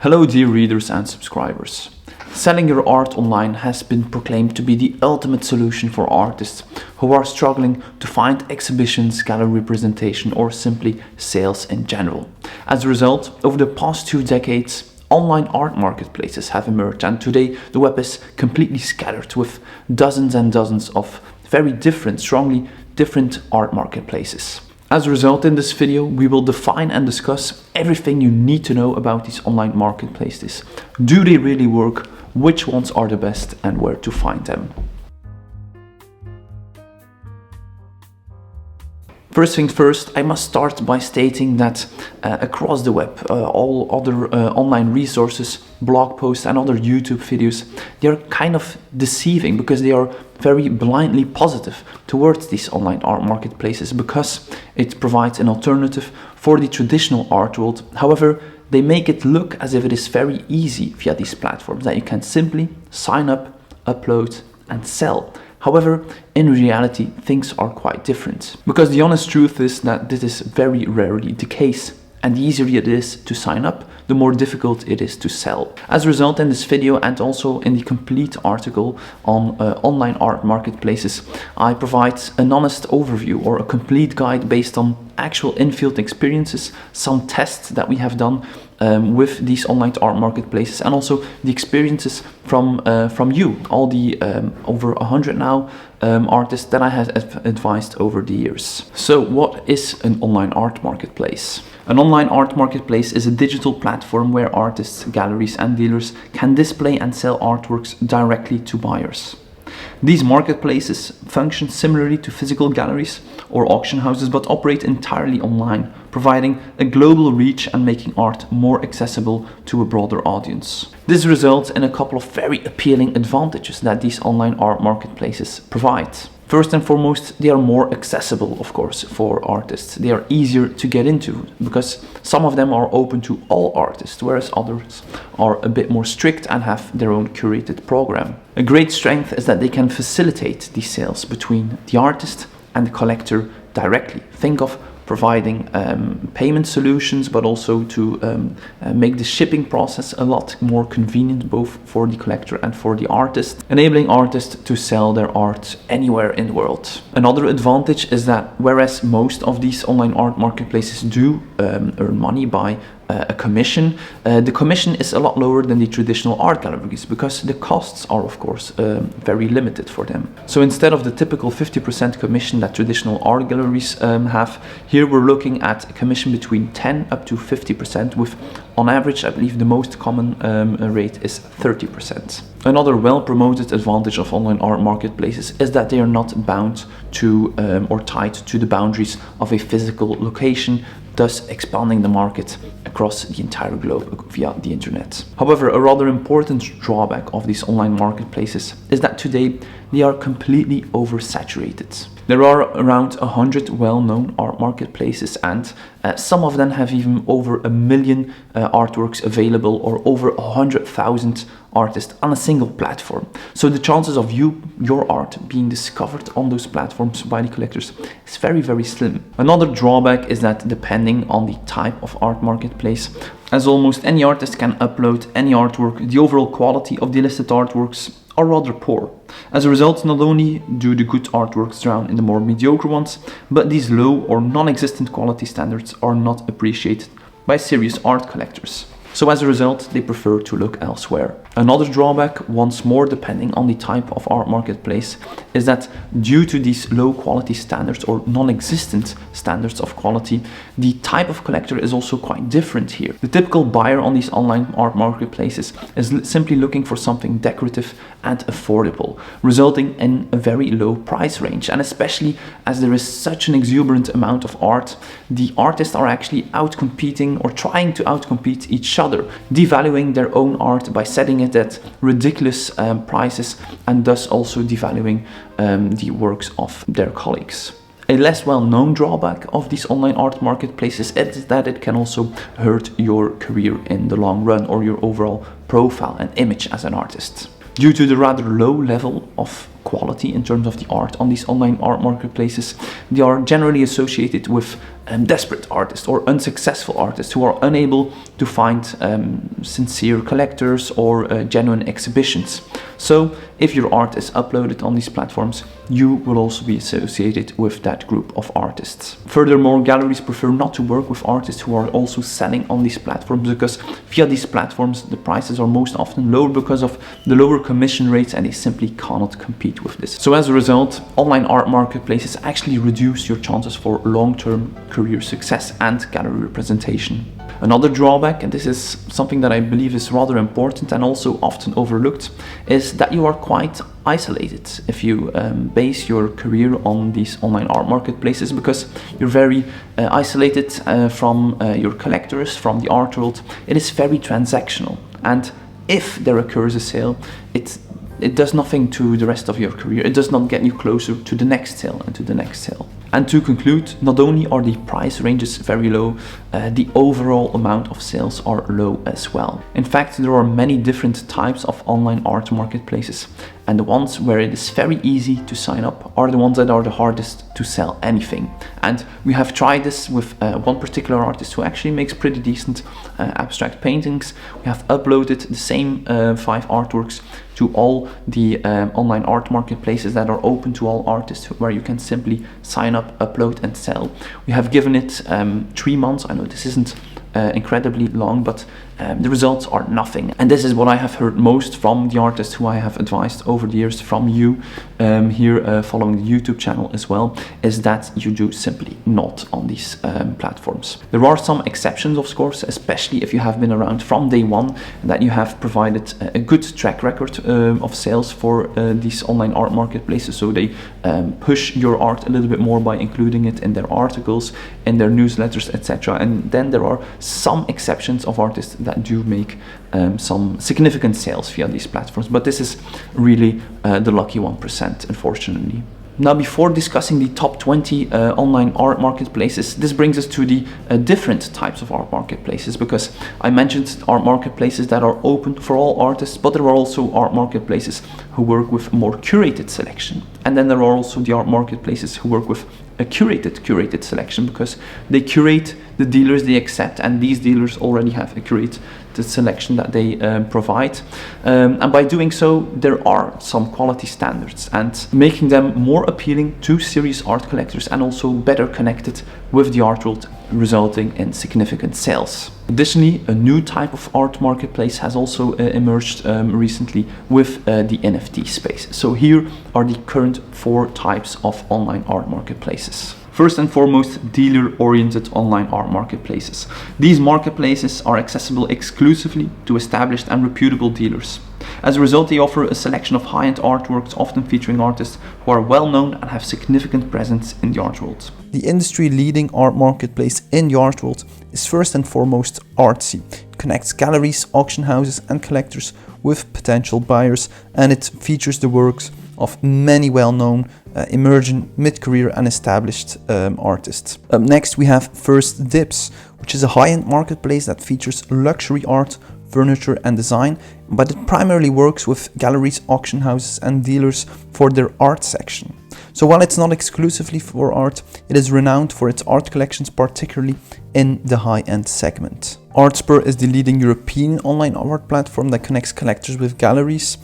Hello dear readers and subscribers. Selling your art online has been proclaimed to be the ultimate solution for artists who are struggling to find exhibitions, gallery representation or simply sales in general. As a result, over the past 2 decades, online art marketplaces have emerged, and today the web is completely scattered with dozens and dozens of very different, strongly different art marketplaces. As a result, in this video, we will define and discuss everything you need to know about these online marketplaces. Do they really work? Which ones are the best and where to find them? First things first, I must start by stating that across the web, all other online resources, blog posts and other YouTube videos, they are kind of deceiving because they are very blindly positive towards these online art marketplaces because it provides an alternative for the traditional art world. However, they make it look as if it is very easy via these platforms, that you can simply sign up, upload and sell. However, in reality, things are quite different. Because the honest truth is that this is very rarely the case. And the easier it is to sign up, the more difficult it is to sell. As a result, in this video and also in the complete article on online art marketplaces, I provide an honest overview or a complete guide based on actual in-field experiences, some tests that we have done with these online art marketplaces, and also the experiences from you, all the over 100 now artists that I have advised over the years. So what is an online art marketplace? An online art marketplace is a digital platform where artists, galleries and dealers can display and sell artworks directly to buyers. These marketplaces function similarly to physical galleries or auction houses, but operate entirely online, providing a global reach and making art more accessible to a broader audience. This results in a couple of very appealing advantages that these online art marketplaces provide. First and foremost, they are more accessible, of course, for artists. They are easier to get into because some of them are open to all artists, whereas others are a bit more strict and have their own curated program. A great strength is that they can facilitate these sales between the artist and the collector directly. Think of providing payment solutions, but also to make the shipping process a lot more convenient, both for the collector and for the artist, enabling artists to sell their art anywhere in the world. Another advantage is that whereas most of these online art marketplaces do earn money by a commission, the commission is a lot lower than the traditional art galleries because the costs are of course very limited for them. So instead of the typical 50% commission that traditional art galleries have, here we're looking at a commission between 10 up to 50%, with on average, I believe the most common rate is 30%. Another well-promoted advantage of online art marketplaces is that they are not bound to or tied to the boundaries of a physical location, thus expanding the market across the entire globe via the internet. However, a rather important drawback of these online marketplaces is that today they are completely oversaturated. There are around 100 well-known art marketplaces, and some of them have even over 1 million artworks available, or over 100,000 artists on a single platform. So the chances of your art being discovered on those platforms by the collectors is very, very slim. Another drawback is that depending on the type of art marketplace, as almost any artist can upload any artwork, the overall quality of the listed artworks are rather poor. As a result, not only do the good artworks drown in the more mediocre ones, but these low or non-existent quality standards are not appreciated by serious art collectors. So as a result, they prefer to look elsewhere. Another drawback, once more depending on the type of art marketplace, is that due to these low quality standards or non-existent standards of quality, the type of collector is also quite different here. The typical buyer on these online art marketplaces is simply looking for something decorative and affordable, resulting in a very low price range. And especially as there is such an exuberant amount of art, the artists are actually outcompeting or trying to outcompete each other, devaluing their own art by setting it at ridiculous prices, and thus also devaluing the works of their colleagues. A less well-known drawback of these online art marketplaces is that it can also hurt your career in the long run, or your overall profile and image as an artist. Due to the rather low level of quality in terms of the art on these online art marketplaces, they are generally associated with desperate artists or unsuccessful artists who are unable to find sincere collectors or genuine exhibitions. So if your art is uploaded on these platforms, you will also be associated with that group of artists. Furthermore, galleries prefer not to work with artists who are also selling on these platforms, because via these platforms the prices are most often lower because of the lower commission rates, and they simply cannot compete with this. So as a result, online art marketplaces actually reduce your chances for long-term career success and gallery representation. Another drawback, and this is something that I believe is rather important and also often overlooked, is that you are quite isolated if you base your career on these online art marketplaces, because you're very isolated from your collectors, from the art world. It is very transactional, and if there occurs a sale, it does nothing to the rest of your career. It does not get you closer to the next sale and to the next sale. And to conclude, not only are the price ranges very low, the overall amount of sales are low as well. In fact, there are many different types of online art marketplaces, and the ones where it is very easy to sign up are the ones that are the hardest to sell anything. And we have tried this with one particular artist who actually makes pretty decent abstract paintings. We have uploaded the same 5 artworks to all the online art marketplaces that are open to all artists, where you can simply sign up, upload and sell. We have given it 3 months. I know this isn't incredibly long, but the results are nothing. And this is what I have heard most from the artists who I have advised over the years, from you here following the YouTube channel as well, is that you do simply not on these platforms. There are some exceptions, of course, especially if you have been around from day one, and that you have provided a good track record of sales for these online art marketplaces. So they push your art a little bit more by including it in their articles, in their newsletters, etc. And then there are some exceptions of artists that do make some significant sales via these platforms, but this is really the lucky 1%, unfortunately. Now, before discussing the top 20 online art marketplaces, this brings us to the different types of art marketplaces, because I mentioned art marketplaces that are open for all artists, but there are also art marketplaces who work with more curated selection. And then there are also the art marketplaces who work with a curated selection, because they curate the dealers they accept, and these dealers already have a curated selection that they provide. And by doing so, there are some quality standards, and making them more appealing to serious art collectors and also better connected with the art world, resulting in significant sales. Additionally, a new type of art marketplace has also emerged recently with the NFT space. So here are the current 4 types of online art marketplaces. First and foremost, dealer-oriented online art marketplaces. These marketplaces are accessible exclusively to established and reputable dealers. As a result, they offer a selection of high-end artworks, often featuring artists who are well-known and have significant presence in the art world. The industry-leading art marketplace in the art world is first and foremost Artsy. It connects galleries, auction houses and collectors with potential buyers, and it features the works of many well-known emerging, mid-career and established artists. Up next we have First Dibs, which is a high-end marketplace that features luxury art, furniture and design, but it primarily works with galleries, auction houses and dealers for their art section. So while it's not exclusively for art, it is renowned for its art collections, particularly in the high-end segment. Artspur is the leading European online art platform that connects collectors with galleries.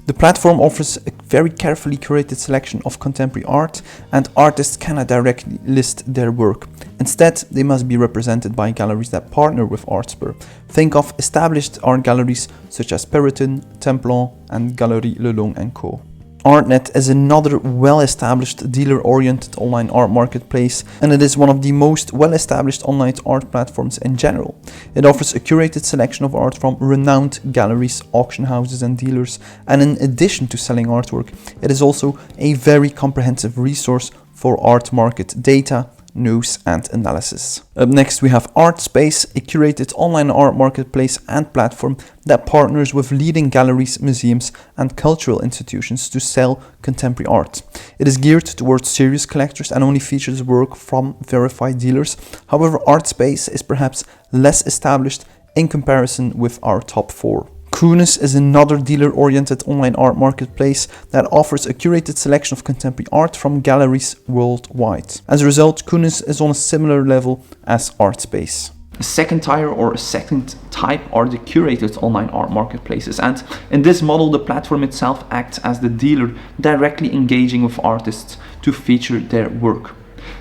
The platform offers a very carefully curated selection of contemporary art, and artists cannot directly list their work. Instead, they must be represented by galleries that partner with Artspur. Think of established art galleries such as Periton, Templon and Galerie Lelong & Co. Artnet is another well-established dealer-oriented online art marketplace, and it is one of the most well-established online art platforms in general. It offers a curated selection of art from renowned galleries, auction houses and dealers, and in addition to selling artwork, it is also a very comprehensive resource for art market data, news and analysis. Up next we have ArtSpace, a curated online art marketplace and platform that partners with leading galleries, museums and cultural institutions to sell contemporary art. It is geared towards serious collectors and only features work from verified dealers. However, ArtSpace is perhaps less established in comparison with our top 4. Kunis is another dealer-oriented online art marketplace that offers a curated selection of contemporary art from galleries worldwide. As a result, Kunis is on a similar level as ArtSpace. A second tier or a second type are the curated online art marketplaces, and in this model the platform itself acts as the dealer, directly engaging with artists to feature their work.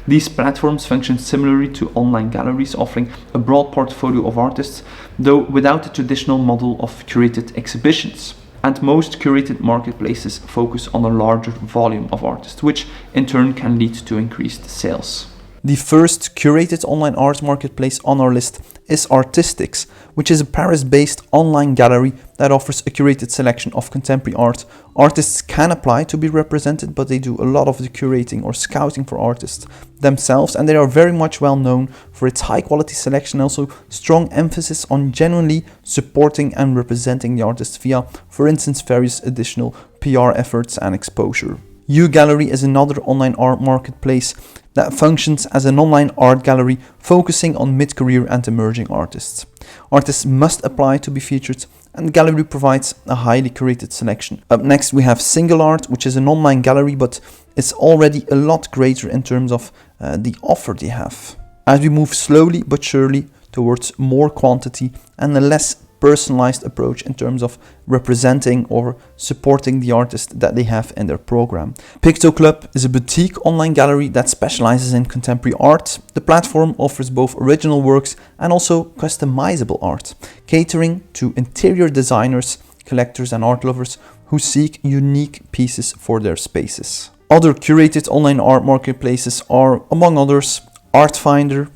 These platforms function similarly to online galleries, offering a broad portfolio of artists, though without the traditional model of curated exhibitions. And most curated marketplaces focus on a larger volume of artists, which in turn can lead to increased sales. The first curated online art marketplace on our list is Artistics, which is a Paris-based online gallery that offers a curated selection of contemporary art. Artists can apply to be represented, but they do a lot of the curating or scouting for artists themselves, and they are very much well known for its high quality selection and also strong emphasis on genuinely supporting and representing the artist via, for instance, various additional PR efforts and exposure. uGallery is another online art marketplace that functions as an online art gallery focusing on mid-career and emerging artists. Artists must apply to be featured, and the gallery provides a highly curated selection. Up next we have Single Art, which is an online gallery, but it's already a lot greater in terms of the offer they have. As we move slowly but surely towards more quantity and a less personalized approach in terms of representing or supporting the artist that they have in their program. Picto Club is a boutique online gallery that specializes in contemporary art. The platform offers both original works and also customizable art, catering to interior designers, collectors and art lovers who seek unique pieces for their spaces. Other curated online art marketplaces are, among others, Artfinder,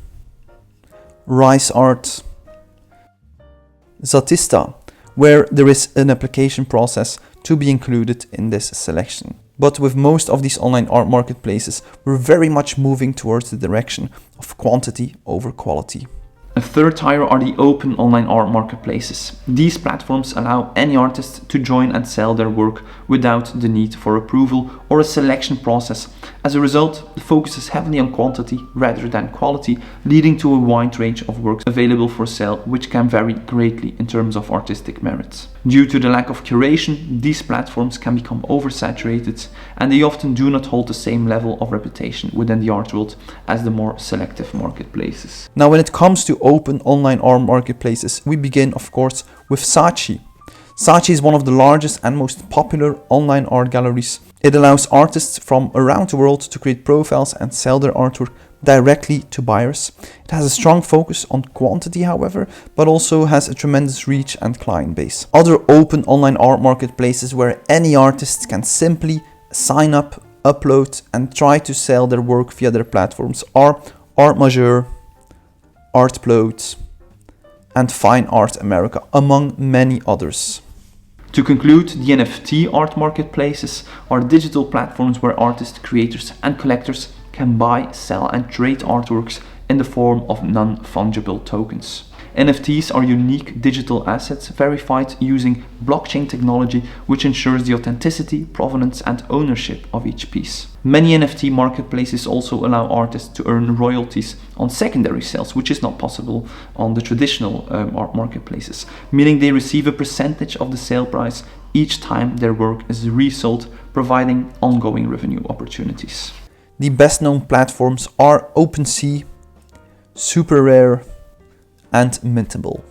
Rise Art, Statista, where there is an application process to be included in this selection. But with most of these online art marketplaces, we're very much moving towards the direction of quantity over quality. A third tier are the open online art marketplaces. These platforms allow any artist to join and sell their work without the need for approval or a selection process. As a result, the focus is heavily on quantity rather than quality, leading to a wide range of works available for sale, which can vary greatly in terms of artistic merits. Due to the lack of curation, these platforms can become oversaturated, and they often do not hold the same level of reputation within the art world as the more selective marketplaces. Now, when it comes to open online art marketplaces, we begin, of course, with Saatchi. Saatchi is one of the largest and most popular online art galleries. It allows artists from around the world to create profiles and sell their artwork directly to buyers. It has a strong focus on quantity, however, but also has a tremendous reach and client base. Other open online art marketplaces where any artist can simply sign up, upload and try to sell their work via their platforms are Art Majeur, Artplot and Fine Art America, among many others. To conclude, the NFT art marketplaces are digital platforms where artists, creators and collectors can buy, sell and trade artworks in the form of non-fungible tokens. NFTs are unique digital assets verified using blockchain technology, which ensures the authenticity, provenance and ownership of each piece. Many NFT marketplaces also allow artists to earn royalties on secondary sales, which is not possible on the traditional art marketplaces, meaning they receive a percentage of the sale price each time their work is resold, providing ongoing revenue opportunities. The best known platforms are OpenSea, SuperRare and Mintable.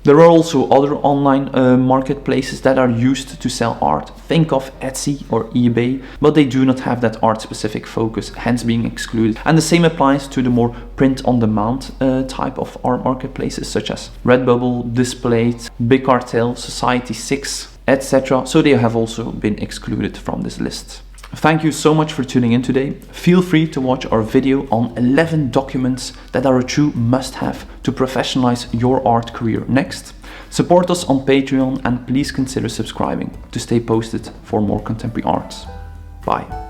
There are also other online marketplaces that are used to sell art. Think of Etsy or eBay, but they do not have that art-specific focus, hence being excluded. And the same applies to the more print-on-demand type of art marketplaces, such as Redbubble, Displayed, Big Cartel, Society6, etc. So they have also been excluded from this list. Thank you so much for tuning in today. Feel free to watch our video on 11 documents that are a true must-have to professionalize your art career next. Support us on Patreon and please consider subscribing to stay posted for more contemporary art. Bye.